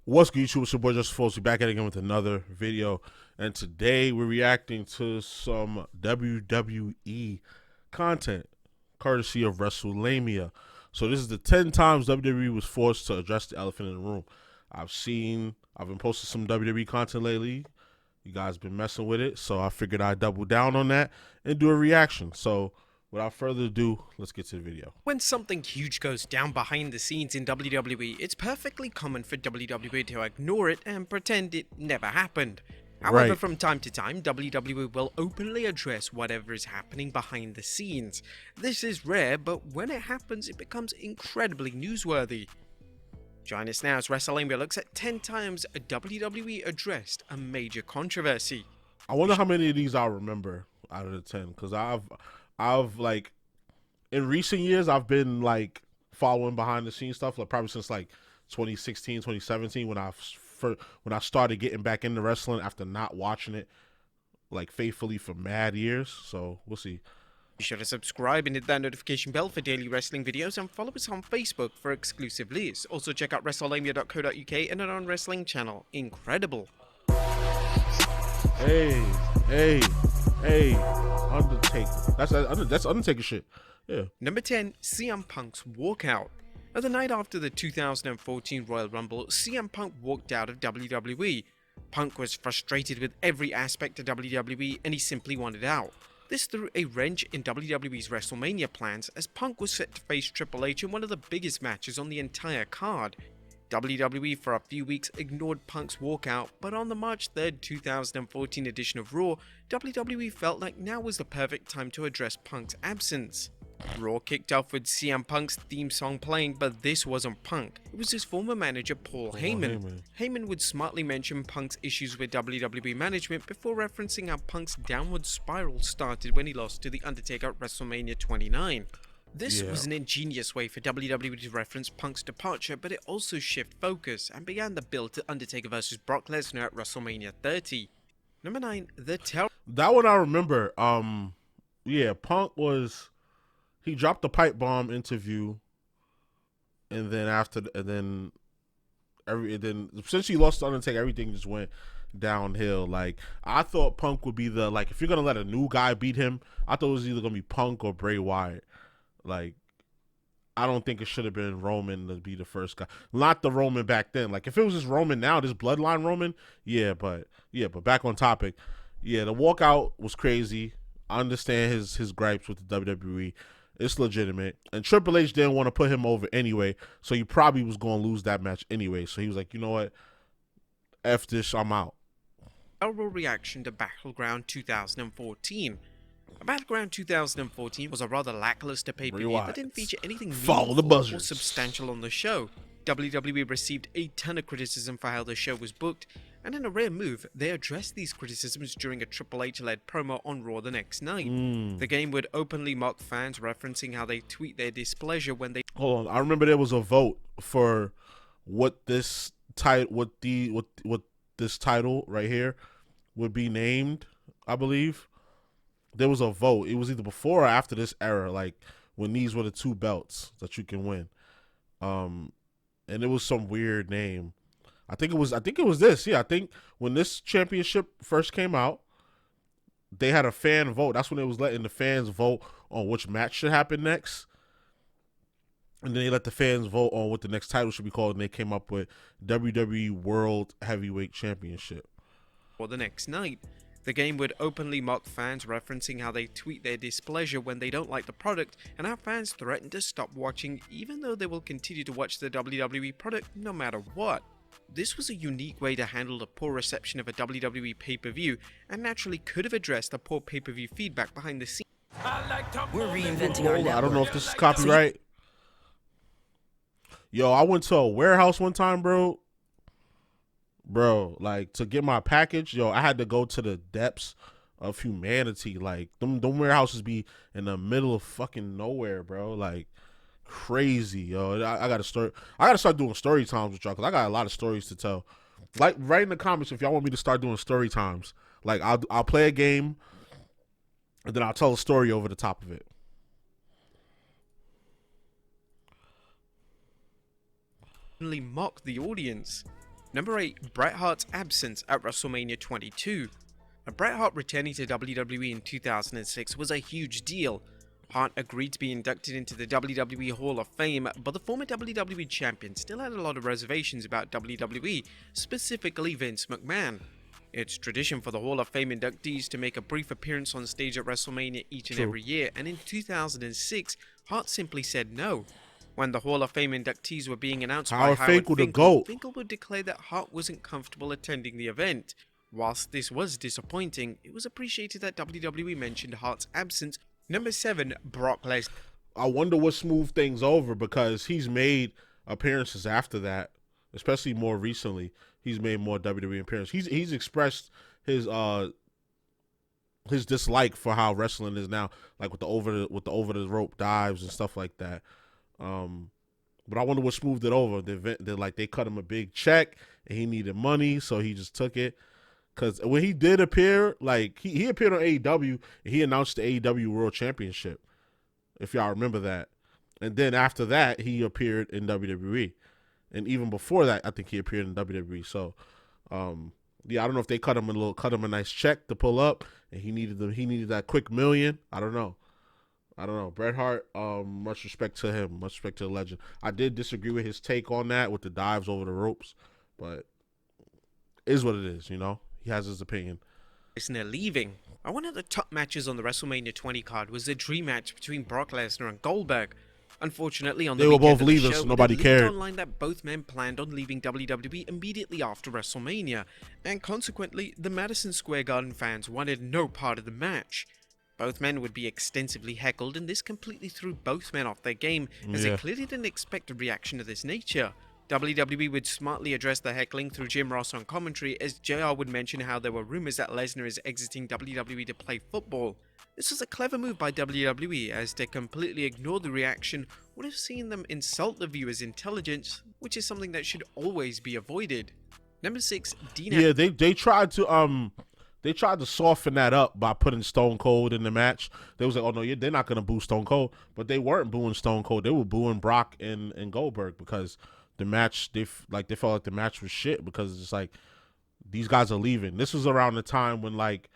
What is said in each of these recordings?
What's good, YouTube? It's your boy JusticeXFalls. We're back at it again with another video, and today we're reacting to some WWE content, courtesy of Wrestlamia. So this is the 10 times WWE was forced to address the elephant in the room. I've been posting some WWE content lately. You guys been messing with it, so I figured I'd double down on that and do a reaction. So without further ado, let's get to the video. When something huge goes down behind the scenes in WWE, it's perfectly common for WWE to ignore it and pretend it never happened. However, Right. from time to time, WWE will openly address whatever is happening behind the scenes. This is rare, but when it happens, it becomes incredibly newsworthy. Join us now as Wrestlamia looks at 10 times WWE addressed a major controversy. I wonder how many of these I'll remember out of the 10, because I've like in recent years I've been like following behind the scenes stuff, like probably since like 2016, 2017 when I started getting back into wrestling after not watching it like faithfully for mad years. So we'll see. Be sure to subscribe and hit that notification bell for daily wrestling videos, and follow us on Facebook for exclusive lists. Also check out Wrestlamia.co.uk and our own wrestling channel. Incredible. Hey, Undertaker. That's Undertaker shit. Yeah. Number 10, CM Punk's walkout. On the night after the 2014 Royal Rumble, CM Punk walked out of WWE. Punk was frustrated with every aspect of WWE and he simply wanted out. This threw a wrench in WWE's WrestleMania plans, as Punk was set to face Triple H in one of the biggest matches on the entire card. WWE for a few weeks ignored Punk's walkout, but on the March 3rd, 2014 edition of Raw, WWE felt like now was the perfect time to address Punk's absence. Raw kicked off with CM Punk's theme song playing, but this wasn't Punk. It was his former manager Paul Heyman. Heyman would smartly mention Punk's issues with WWE management before referencing how Punk's downward spiral started when he lost to The Undertaker at WrestleMania 29. This was an ingenious way for WWE to reference Punk's departure, but it also shifted focus and began the build to Undertaker vs Brock Lesnar at WrestleMania 30. Number 9, The Terror. That one I remember. Yeah, Punk he dropped the pipe bomb interview, and then since he lost to Undertaker, everything just went downhill. Like, I thought Punk would be if you're gonna let a new guy beat him, I thought it was either gonna be Punk or Bray Wyatt. Like, I don't think it should have been Roman to be the first guy. Not the Roman back then. Like, if it was just Roman now, this bloodline Roman, but back on topic. Yeah, the walkout was crazy. I understand his gripes with the WWE. It's legitimate. And Triple H didn't want to put him over anyway, so he probably was going to lose that match anyway. So he was like, you know what? F this, I'm out. Overall reaction to Battleground 2014. Battleground 2014 was a rather lackluster pay-per-view that didn't feature anything meaningful or substantial on the show. WWE received a ton of criticism for how the show was booked, and in a rare move, they addressed these criticisms during a Triple H-led promo on Raw the next night. The game would openly mock fans, referencing how they tweet their displeasure when they... Hold on, I remember there was a vote for what this title right here would be named, I believe. There was a vote. It was either before or after this era, like when these were the two belts that you can win. And it was some weird name. I think it was this. Yeah, I think when this championship first came out, they had a fan vote. That's when it was letting the fans vote on which match should happen next. And then they let the fans vote on what the next title should be called, and they came up with WWE World Heavyweight Championship. Or the next night. The game would openly mock fans, referencing how they tweet their displeasure when they don't like the product, and how fans threaten to stop watching even though they will continue to watch the WWE product no matter what. This was a unique way to handle the poor reception of a WWE pay-per-view, and naturally could have addressed the poor pay-per-view feedback behind the scenes. We're reinventing our network. I don't know if this is copyright. Yo, I went to a warehouse one time, bro, like to get my package. Yo, I had to go to the depths of humanity. Like, them warehouses be in the middle of fucking nowhere, bro. Like, crazy, yo. I gotta start doing story times with y'all, because I got a lot of stories to tell. Like, write in the comments if y'all want me to start doing story times. Like, I'll play a game and then I'll tell a story over the top of it. Mock the audience. Number 8, Bret Hart's absence at WrestleMania 22. Now, Bret Hart returning to WWE in 2006 was a huge deal. Hart agreed to be inducted into the WWE Hall of Fame, but the former WWE champion still had a lot of reservations about WWE, specifically Vince McMahon. It's tradition for the Hall of Fame inductees to make a brief appearance on stage at WrestleMania each and every year, and in 2006, Hart simply said no. When the Hall of Fame inductees were being announced by Howard Finkel would declare that Hart wasn't comfortable attending the event. Whilst this was disappointing, it was appreciated that WWE mentioned Hart's absence. Number 7, Brock Lesnar. I wonder what smoothed things over, because he's made appearances after that, especially more recently. He's made more WWE appearances. He's expressed his dislike for how wrestling is now, like with the over the rope dives and stuff like that. But I wonder what smoothed it over. They cut him a big check and he needed money, so he just took it. Because when he did appear, like he appeared on AEW and he announced the AEW World Championship, if y'all remember that. And then after that, he appeared in WWE. And even before that, I think he appeared in WWE. So, yeah, I don't know if they cut him a nice check to pull up, and he needed that quick million. I don't know. Bret Hart, much respect to him, much respect to the legend. I did disagree with his take on that with the dives over the ropes, but it is what it is, you know. He has his opinion. Lesnar leaving. One of the top matches on the WrestleMania 20 card was the dream match between Brock Lesnar and Goldberg. Unfortunately, on the weekend, they were both of the leaving, show, so nobody cared. Online that both men planned on leaving WWE immediately after WrestleMania, and consequently, the Madison Square Garden fans wanted no part of the match. Both men would be extensively heckled, and this completely threw both men off their game, as they clearly didn't expect a reaction of this nature. WWE would smartly address the heckling through Jim Ross on commentary, as JR would mention how there were rumors that Lesnar is exiting WWE to play football. This was a clever move by WWE, as to completely ignore the reaction would have seen them insult the viewer's intelligence, which is something that should always be avoided. Number 6, Dean. Yeah, they tried to soften that up by putting Stone Cold in the match. They was like, oh no, they're not gonna boo Stone Cold, but they weren't booing Stone Cold. They were booing Brock and Goldberg, because the match, they felt like the match was shit, because it's like these guys are leaving. This was around the time when like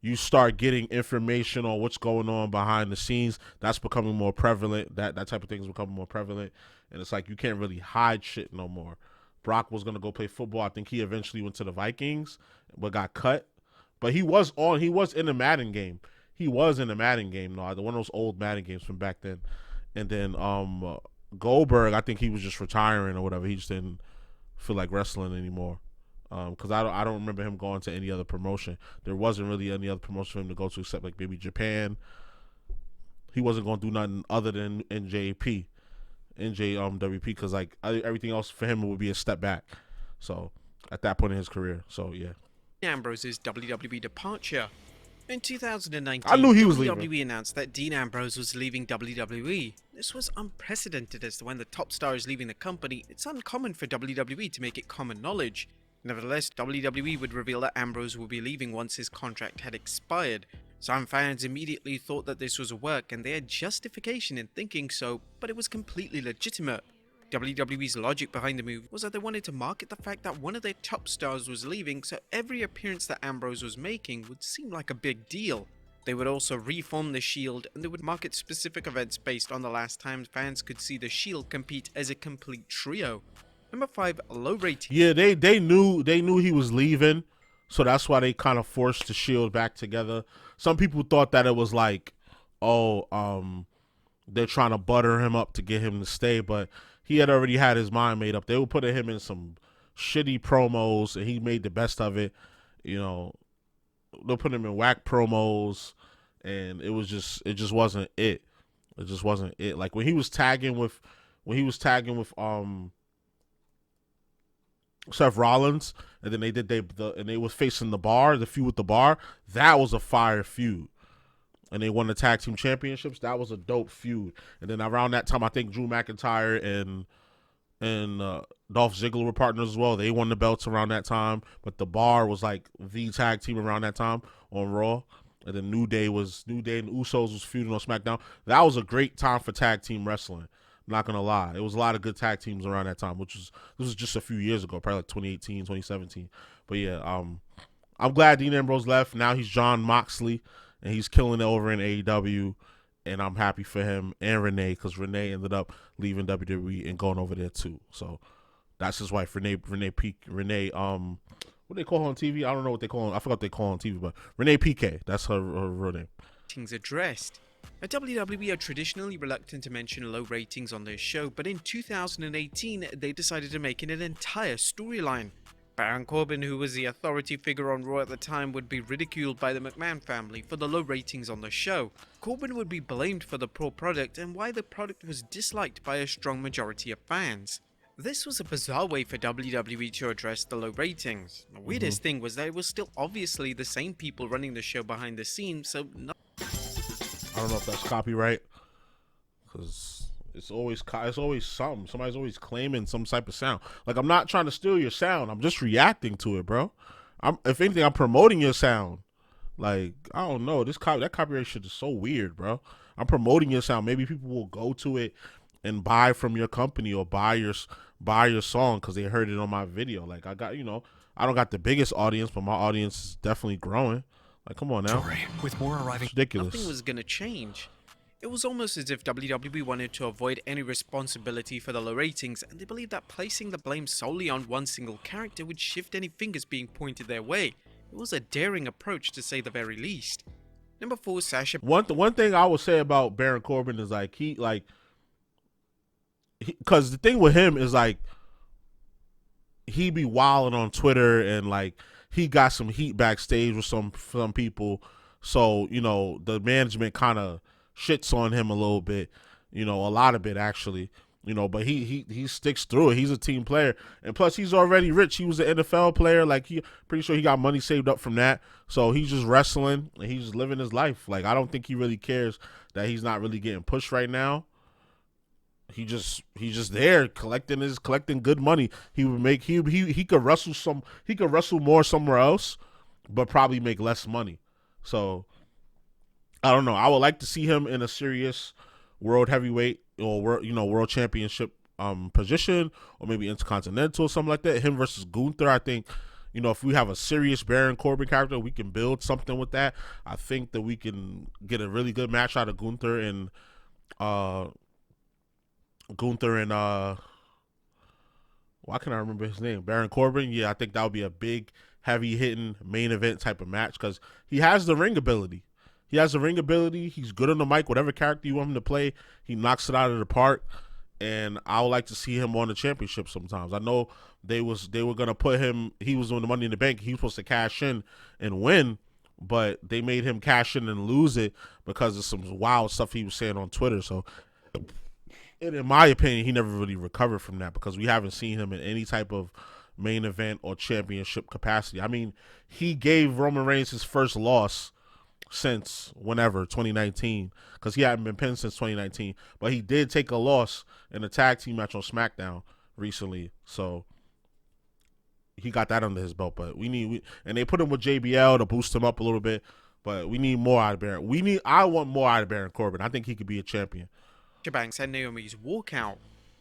you start getting information on what's going on behind the scenes. That's becoming more prevalent. That type of thing is becoming more prevalent, and it's like you can't really hide shit no more. Brock was gonna go play football. I think he eventually went to the Vikings, but got cut. But he was in the Madden game. He was in the Madden game, though. One of those old Madden games from back then. And then Goldberg, I think he was just retiring or whatever. He just didn't feel like wrestling anymore. Because I don't remember him going to any other promotion. There wasn't really any other promotion for him to go to except like maybe Japan. He wasn't going to do nothing other than NJWP, because like everything else for him would be a step back. So at that point in his career, so yeah. Ambrose's WWE departure. In 2019, I knew he was WWE leaving. announced that Dean Ambrose was leaving WWE. This was unprecedented, as to when the top star is leaving the company, it's uncommon for WWE to make it common knowledge. Nevertheless, WWE would reveal that Ambrose would be leaving once his contract had expired. Some fans immediately thought that this was a work, and they had justification in thinking so, but it was completely legitimate. WWE's logic behind the move was that they wanted to market the fact that one of their top stars was leaving, so every appearance that Ambrose was making would seem like a big deal. They would also reform the Shield, and they would market specific events based on the last time fans could see the Shield compete as a complete trio. Number 5, low rating. Yeah, they knew he was leaving, so that's why they kind of forced the Shield back together. Some people thought that it was like, they're trying to butter him up to get him to stay, but he had already had his mind made up. They were putting him in some shitty promos, and he made the best of it. You know, they'll put him in whack promos, and it just wasn't it. It just wasn't it. Like when he was tagging with Seth Rollins, and then they was facing the feud with the Bar. That was a fire feud. And they won the tag team championships. That was a dope feud. And then around that time, I think Drew McIntyre and Dolph Ziggler were partners as well. They won the belts around that time. But the Bar was like the tag team around that time on Raw. And then New Day and Usos was feuding on SmackDown. That was a great time for tag team wrestling. Not gonna lie, it was a lot of good tag teams around that time, this was just a few years ago, probably like 2018, 2017. But yeah, I'm glad Dean Ambrose left. Now he's John Moxley, and he's killing it over in AEW, and I'm happy for him and Renee, because Renee ended up leaving WWE and going over there too. So that's his wife, Renee. What they call her on TV? I don't know what they call her. I forgot what they call her on TV, but Renee PK. That's her real name. Ratings addressed. At WWE are traditionally reluctant to mention low ratings on their show, but in 2018 they decided to make it an entire storyline. Baron Corbin, who was the authority figure on Raw at the time, would be ridiculed by the McMahon family for the low ratings on the show. Corbin would be blamed for the poor product and why the product was disliked by a strong majority of fans. This was a bizarre way for WWE to address the low ratings. The weirdest thing was that it was still obviously the same people running the show behind the scenes, so I don't know if that's copyright, because it's always something. Somebody's always claiming some type of sound. Like, I'm not trying to steal your sound. I'm just reacting to it, bro. If anything, I'm promoting your sound. Like, I don't know. That copyright shit is so weird, bro. I'm promoting your sound. Maybe people will go to it and buy from your company or buy your song because they heard it on my video. Like, I don't got the biggest audience, but my audience is definitely growing. Like, come on now. With more arriving, it's ridiculous. Nothing was gonna change. It was almost as if WWE wanted to avoid any responsibility for the low ratings, and they believed that placing the blame solely on one single character would shift any fingers being pointed their way. It was a daring approach, to say the very least. Number 4, Sasha. One thing I would say about Baron Corbin is because the thing with him is like he be wilding on Twitter, and like he got some heat backstage with some people. So, the management kind of shits on him a little bit, a lot of it actually, but he sticks through it. He's a team player, and plus he's already rich. He was an NFL player. Like, pretty sure he got money saved up from that. So he's just wrestling and he's just living his life. Like, I don't think he really cares that he's not really getting pushed right now. He's just there collecting good money. He would make he could wrestle more somewhere else, but probably make less money. So I don't know. I would like to see him in a serious world heavyweight or world championship position, or maybe intercontinental or something like that. Him versus Gunther. I think, if we have a serious Baron Corbin character, we can build something with that. I think that we can get a really good match out of Gunther and why can't I remember his name? Baron Corbin. Yeah, I think that would be a big, heavy hitting main event type of match, because he has the ring ability. He's good on the mic. Whatever character you want him to play, he knocks it out of the park. And I would like to see him on the championship sometimes. I know they were gonna put him. He was on the Money in the Bank. He was supposed to cash in and win, but they made him cash in and lose it because of some wild stuff he was saying on Twitter. So, and in my opinion, he never really recovered from that, because we haven't seen him in any type of main event or championship capacity. I mean, he gave Roman Reigns his first loss since whenever, 2019, because he hadn't been pinned since 2019. But he did take a loss in a tag team match on SmackDown recently, so he got that under his belt. But and they put him with JBL to boost him up a little bit. But we need more out of Baron. I want more out of Baron Corbin. I think he could be a champion. Sasha Banks and Naomi's walkout.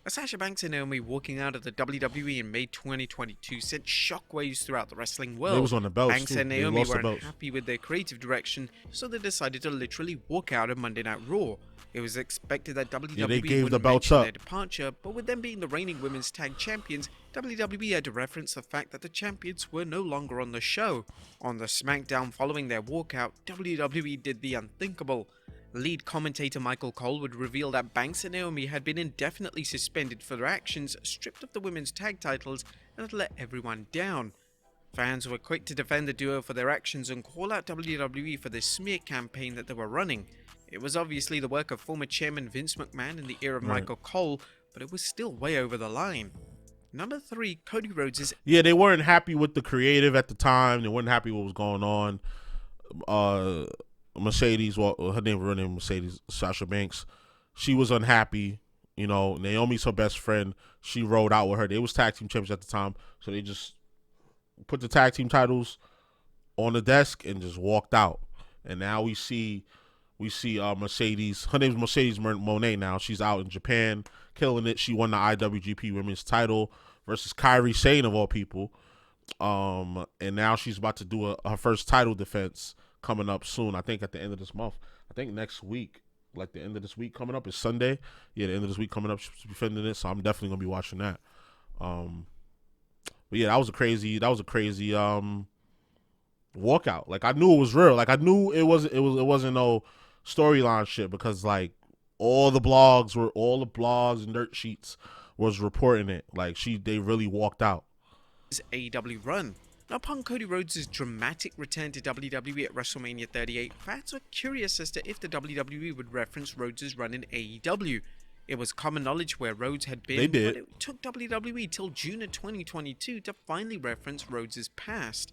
Sasha Banks and Naomi walking out of the WWE in May 2022 sent shockwaves throughout the wrestling world. They was on the belts Banks too. and Naomi weren't happy with their creative direction, so they decided to literally walk out of Monday Night Raw. It was expected that WWE would mention their departure, but with them being the reigning women's tag champions, WWE had to reference the fact that the champions were no longer on the show. On the SmackDown following their walkout, WWE did the unthinkable. Lead commentator Michael Cole would reveal that Banks and Naomi had been indefinitely suspended for their actions, stripped of the women's tag titles, and had let everyone down. Fans were quick to defend the duo for their actions and call out WWE for this smear campaign that they were running. It was obviously the work of former chairman Vince McMahon in the era of Michael Cole, but it was still way over the line. Number 3, Cody Rhodes is... Yeah, they weren't happy with the creative at the time. They weren't happy with what was going on. Mercedes, well, her name was Mercedes, Sasha Banks. She was unhappy. Naomi's her best friend. She rode out with her. They was tag team champions at the time, so they just put the tag team titles on the desk and just walked out. And now we see Mercedes. Her name's Mercedes Moné now. She's out in Japan killing it. She won the IWGP Women's title versus Kairi Sane of all people. And now she's about to do her first title defense coming up soon. I think at the end of this month. I think next week, like the end of this week coming up is Sunday. Yeah, the end of this week coming up, she's defending it. So I'm definitely gonna be watching that. But yeah, that was a crazy walkout. Like I knew it was real. Like I knew it wasn't no storyline shit, because like all the blogs and dirt sheets was reporting it. Like they really walked out. His AEW run. Now, upon Cody Rhodes' dramatic return to WWE at WrestleMania 38, fans were curious as to if the WWE would reference Rhodes' run in AEW. It was common knowledge where Rhodes had been, They did. but it took WWE till June of 2022 to finally reference Rhodes' past.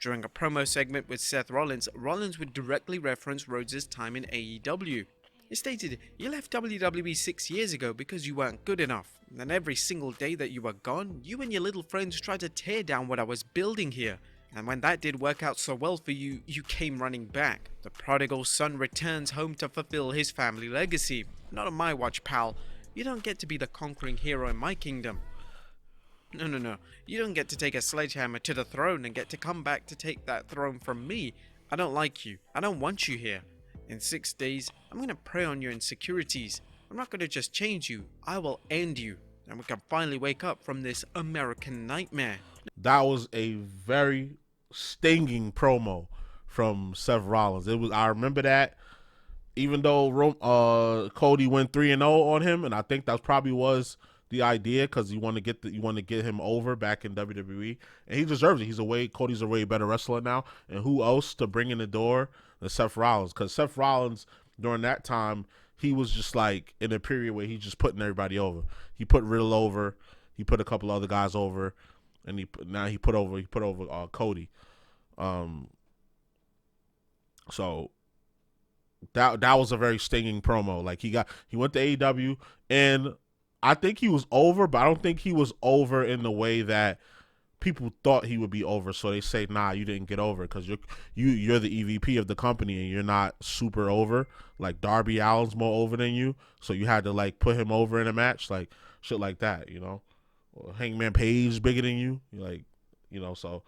During a promo segment with Seth Rollins, Rollins would directly reference Rhodes' time in AEW. He stated, "You left WWE 6 years ago because you weren't good enough. And then every single day that you were gone, you and your little friends tried to tear down what I was building here. And when that did work out so well for you, you came running back. The prodigal son returns home to fulfill his family legacy. Not on my watch, pal. You don't get to be the conquering hero in my kingdom. No. You don't get to take a sledgehammer to the throne and get to come back to take that throne from me. I don't like you. I don't want you here. In 6 days, I'm going to prey on your insecurities. I'm not going to just change you. I will end you. And we can finally wake up from this American nightmare." That was a very stinging promo from Seth Rollins. I remember that. Even though Cody went 3-0 on him, and I think that probably was the idea, because you want to get him over back in WWE, and he deserves it. Cody's a way better wrestler now, and who else to bring in the door than Seth Rollins? Because Seth Rollins during that time, he was just like in a period where he's just putting everybody over. He put Riddle over, he put a couple other guys over, and he put over Cody. So that was a very stinging promo. Like he went to AEW, and I think he was over, but I don't think he was over in the way that people thought he would be over. So they say, nah, you didn't get over because you're the EVP of the company and you're not super over. Like Darby Allin's more over than you, so you had to like put him over in a match, like shit like that, you know. Or Hangman Page bigger than you, like, you know. So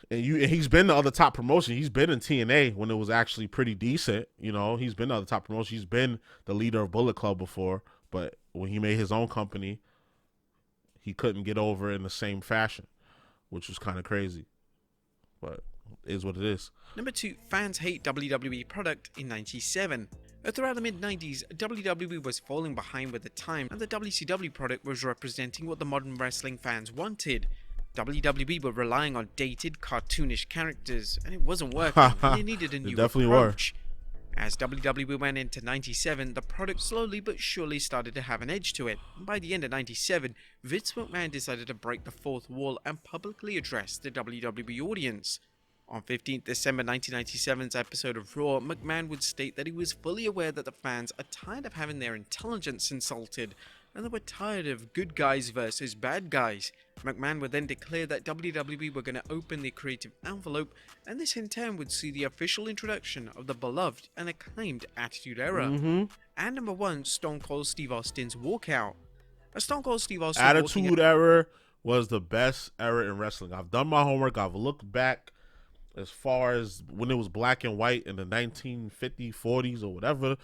and he's been to other top promotions. He's been in TNA when it was actually pretty decent, you know. He's been to other top promotions. He's been the leader of Bullet Club before, but when he made his own company, he couldn't get over in the same fashion, which was kind of crazy. But it is what it is. Number 2, fans hate WWE product in 97. Throughout the mid-90s, WWE was falling behind with the time, and the WCW product was representing what the modern wrestling fans wanted. WWE were relying on dated, cartoonish characters, and it wasn't working, and they needed a new approach. As WWE went into 97, the product slowly but surely started to have an edge to it. And by the end of 97, Vince McMahon decided to break the fourth wall and publicly address the WWE audience. On 15th December 1997's episode of Raw, McMahon would state that he was fully aware that the fans are tired of having their intelligence insulted, and they were tired of good guys versus bad guys. McMahon would then declare that WWE were going to open the creative envelope, and this in turn would see the official introduction of the beloved and acclaimed Attitude Era. And number 1, Stone Cold Steve Austin's walkout. Stone Cold Steve Austin Attitude Era was the best era in wrestling. I've done my homework. I've looked back as far as when it was black and white in the 1950s, 40s, or whatever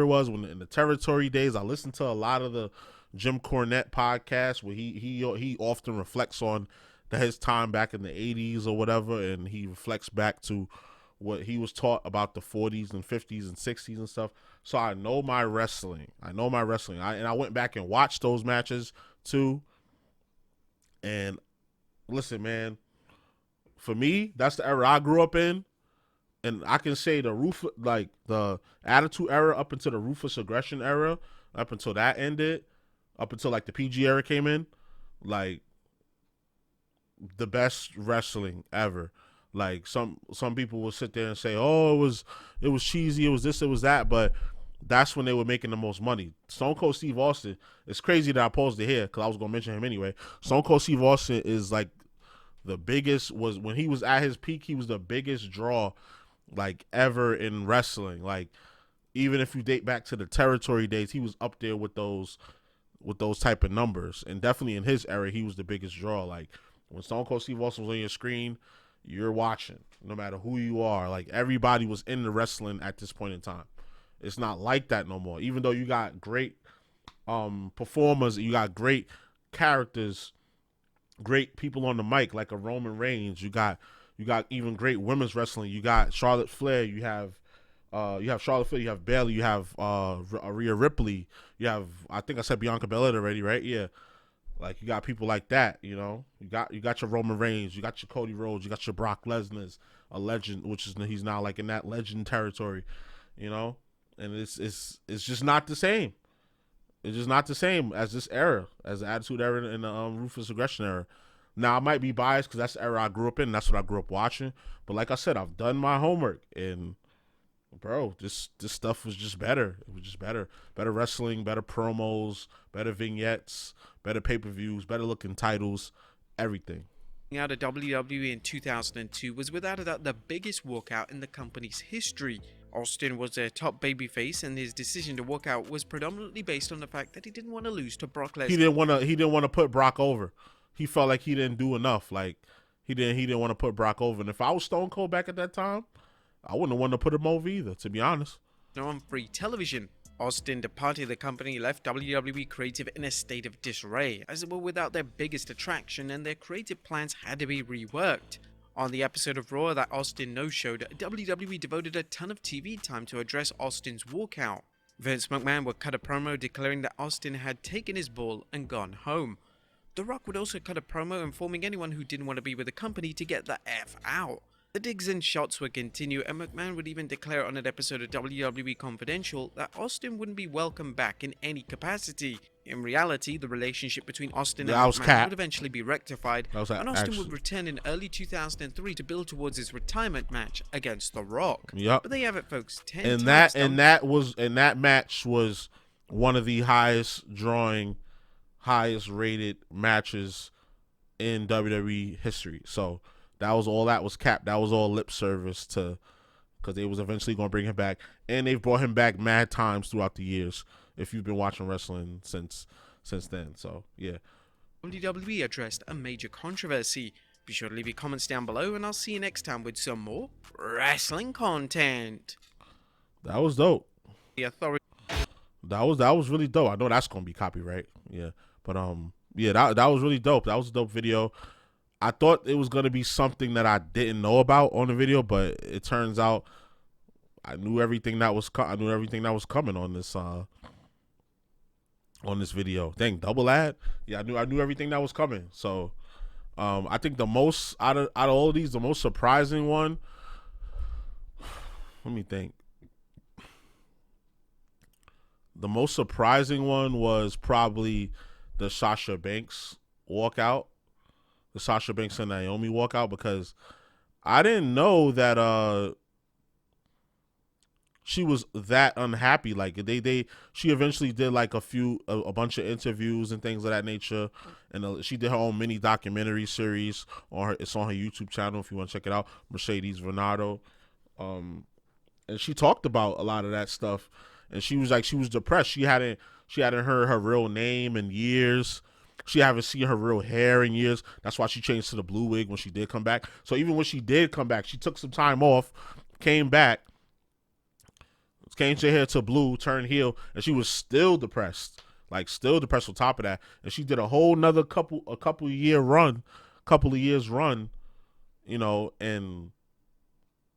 it was, when in the territory days. I listened to a lot of the Jim Cornette podcast where he often reflects on his time back in the 80s or whatever, and he reflects back to what he was taught about the 40s and 50s and 60s and stuff. So I know my wrestling. And I went back and watched those matches too. And listen, man, for me, that's the era I grew up in. And I can say the Attitude Era up until the Ruthless Aggression Era, up until that ended, up until like the PG era came in, like the best wrestling ever. Like some people will sit there and say, oh, it was cheesy, it was this, it was that, but that's when they were making the most money. Stone Cold Steve Austin, it's crazy that I paused it here because I was gonna mention him anyway. Stone Cold Steve Austin is like the biggest, was when he was at his peak, he was the biggest draw like ever in wrestling. Like even if you date back to the territory days, he was up there with those type of numbers. And definitely in his era, he was the biggest draw. Like when Stone Cold Steve Austin was on your screen, you're watching, no matter who you are. Like everybody was in the wrestling at this point in time. It's not like that no more. Even though you got great performers, you got great characters, great people on the mic like a Roman Reigns. You got even great women's wrestling. You got Charlotte Flair. You have Charlotte Flair. You have Bayley. You have Rhea Ripley. You have, I think I said Bianca Belair already, right? Yeah. Like you got people like that. You know, you got your Roman Reigns. You got your Cody Rhodes. You got your Brock Lesnar's, a legend, which is he's now like in that legend territory. You know, and it's just not the same. It's just not the same as this era, as the Attitude Era and the Ruthless Aggression Era. Now, I might be biased because that's the era I grew up in. That's what I grew up watching. But like I said, I've done my homework. And, bro, this stuff was just better. It was just better. Better wrestling, better promos, better vignettes, better pay-per-views, better looking titles, everything. Out of WWE in 2002 was without a doubt the biggest walkout in the company's history. Austin was their top babyface, and his decision to walk out was predominantly based on the fact that he didn't want to lose to Brock Lesnar. He didn't want to put Brock over. He felt like he didn't do enough. Like he didn't want to put Brock over. And if I was Stone Cold back at that time, I wouldn't have wanted to put him over either, to be honest. On free television, Austin departed the company, left WWE Creative in a state of disarray, as they were without their biggest attraction and their creative plans had to be reworked. On the episode of Raw that Austin no-showed, WWE devoted a ton of TV time to address Austin's walkout. Vince McMahon would cut a promo declaring that Austin had taken his ball and gone home. The Rock would also cut a promo informing anyone who didn't want to be with the company to get the F out. The digs and shots would continue, and McMahon would even declare on an episode of WWE Confidential that Austin wouldn't be welcome back in any capacity. In reality, the relationship between Austin and McMahon would eventually be rectified, and Austin would return in early 2003 to build towards his retirement match against The Rock. Yep. But there you have it, folks. And that match was one of the highest rated matches in WWE history. So that was capped. That was all lip service because they was eventually going to bring him back, and they've brought him back mad times throughout the years. If you've been watching wrestling since then, so yeah. WWE addressed a major controversy. Be sure to leave your comments down below, and I'll see you next time with some more wrestling content. That was dope. The authority. That was really dope. I know that's gonna be copyright. Yeah, but yeah, that was really dope. That was a dope video. I thought it was gonna be something that I didn't know about on the video, but it turns out I knew everything that was coming on this video. Dang, double ad. Yeah, I knew everything that was coming. So I think the most out of all of these, the most surprising one, let me think. The most surprising one was probably the Sasha Banks walkout. The Sasha Banks and Naomi walkout, because I didn't know that she was that unhappy. Like she eventually did like a bunch of interviews and things of that nature, and she did her own mini documentary series it's on her YouTube channel if you want to check it out, Mercedes Venado. And she talked about a lot of that stuff, and she was depressed. She hadn't heard her real name in years. She haven't seen her real hair in years. That's why she changed to the blue wig when she did come back. So even when she did come back, she took some time off, came back, changed her hair to blue, turned heel, and she was still depressed. Like still depressed on top of that. And she did a whole nother couple of years run, you know, and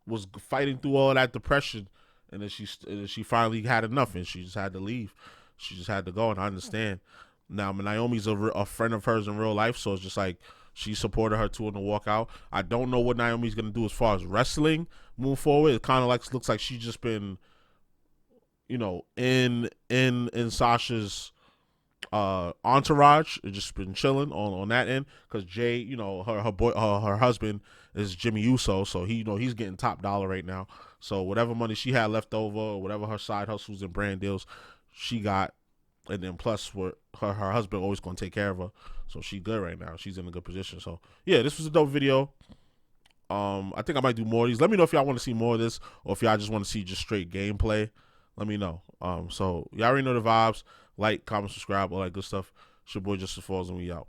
was fighting through all that depression. And then she finally had enough, and she just had to leave. She just had to go, and I understand. Now, Naomi's a friend of hers in real life, so it's just like she supported her too in the walkout. I don't know what Naomi's gonna do as far as wrestling move forward. It kind of looks like she's just been, you know, in Sasha's entourage, and just been chilling on that end, because Jay, you know, her husband is Jimmy Uso, so he's getting top dollar right now. So whatever money she had left over, or whatever her side hustles and brand deals she got, and then plus what her husband always gonna take care of her, so she good right now. She's in a good position. So yeah, this was a dope video. I think I might do more of these. Let me know if y'all want to see more of this, or if y'all just want to see just straight gameplay. let me know. So y'all already know the vibes. Like, comment, subscribe, all that good stuff. It's your boy Justice Falls, and we out.